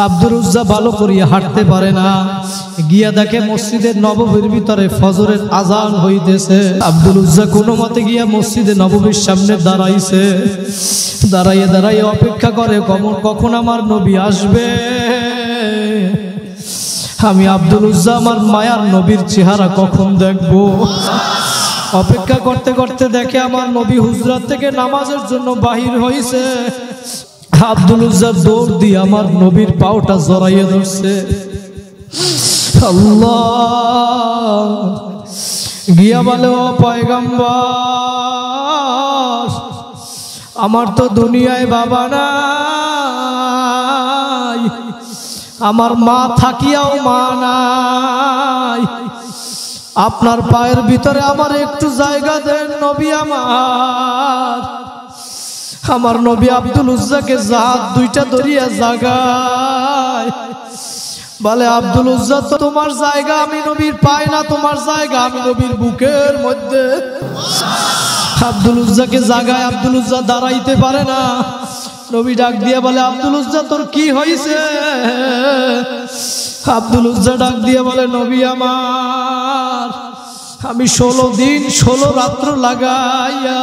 আব্দুল উজ্জা ভালো করিয়া হাঁটতে পারে না। গিয়া দেখে মসজিদের নববীর ভিতরে ফজরের আজান হইতেছে। আব্দুল উজ্জা কোনো মতে গিয়া মসজিদে নববীর সামনে দাঁড়াইছে। দাঁড়াইয়ে দাঁড়াইয়ে অপেক্ষা করে কখন আমার নবী আসবে। আমি আব্দুল উজ্জা আমার মায়ার নবীর চেহারা কখন দেখবো। অপেক্ষা করতে করতে দেখে আমার নবী হুজরাত থেকে নামাজের জন্য বাহির হইছে। আব্দুল উজ্জা দৌড় দিয়ে আমার নবীর পাওটা জড়াইয়ে ধরছে। আল্লাহ গিয়া বলে, ও পয়গম্বর, আমার তো দুনিয়ায় বাবা নাই, আমার মা থাকিয়াও মা নাই, আপনার পায়ের ভিতরে আমার একটু জায়গা দেন নবী আমার। আমার নবী আব্দুল উজ্জাকে জাহাজ দুইটা ধরিয়া জাগায় বলে, আব্দুল উজ্জা তো তোমার জায়গা আমি নবীর পাই না, তোমার জায়গা আমি নবীর বুকের মধ্যে। আব্দুল উজ্জাকে জাগায়, আব্দুল উজ্জা দাঁড়াইতে পারে না। নবী ডাক দিয়ে বলে, আব্দুল উজ্জা তোর কি হয়েছে? আব্দুল উজ্জা ডাক দিয়ে বলে, নবী আমার, আমি 16 দিন 16 রাত্র লাগাইয়া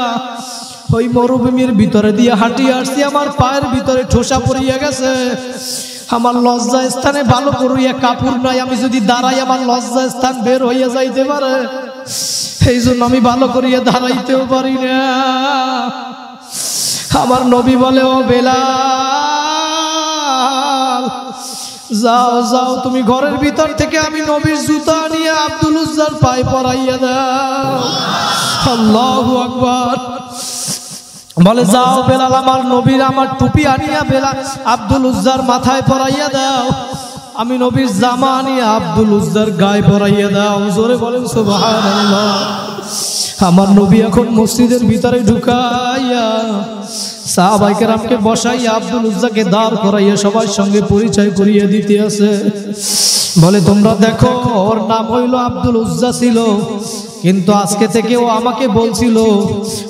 ওই মরুভূমির ভিতরে দিয়ে হাঁটি আসছি, আমার পায়ের ভিতরে ঠোসা পড়িয়া গেছে, আমার লজ্জা স্থানে ভালো করিয়া কাপড় নাই, আমি যদি দাঁড়াই আমার লজ্জা স্থান বের হইয়া যাইতে পারে, এই জন্য আমি ভালো করিয়া দাঁড়াইতেও পারি না। আমার নবী বলে, ও বেলাল, যাও যাও তুমি ঘরের ভিতর থেকে আমি নবীর জুতা নিয়ে আব্দুল উজ্জার পায়ে পরাইয়া দাও। আল্লাহু আকবার। বলে, যাও বেলাল, আমার নবীর আমার টুপি আনিয়া বেলাল আব্দুল উজ্জার মাথায় পরাইয়া দাও, আমি নবীর জামা আনিয়া আব্দুল উজ্জার গায়ে পরাইয়া দাও। জোরে বলেন সুবহানাল্লাহ। আমার নবী এখন মসজিদের ভিতরে ঢুকাইয়া সাহাবায়ে কেরামকে বসাইয়া আব্দুল উজ্জাকে দাঁড় করাইয়া সবার সঙ্গে পরিচয় করিয়ে দিতে আছে। বলে, তোমরা দেখো, ওর নাম হইল আব্দুল উজ্জা ছিল, কিন্তু আজকে থেকে ও আমাকে বলছিল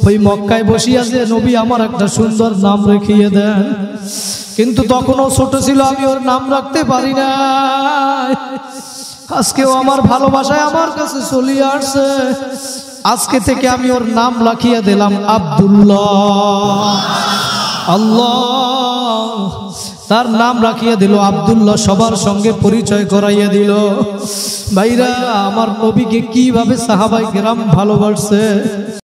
ওই মক্কায় বসিয়া যে নবী আমার একটা সুন্দর নাম রেখিয়ে দেন, কিন্তু তখন ও ছোট ছিল, আমি ওর নাম রাখতে পারি না। আজকে ও আমার ভালোবাসায় আমার কাছে চলিয়ে আসছে, আজকে থেকে আমি ওর নাম রাখিয়ে দিলাম আব্দুল্লাহ। আল্লাহ তার নাম রাখিয়ে দিল আব্দুল্লাহ, সবার সঙ্গে পরিচয় করাইয়া দিল। ভাইরা, আমার নবীকে কিভাবে সাহাবায়ে কেরাম ভালোবাসছে।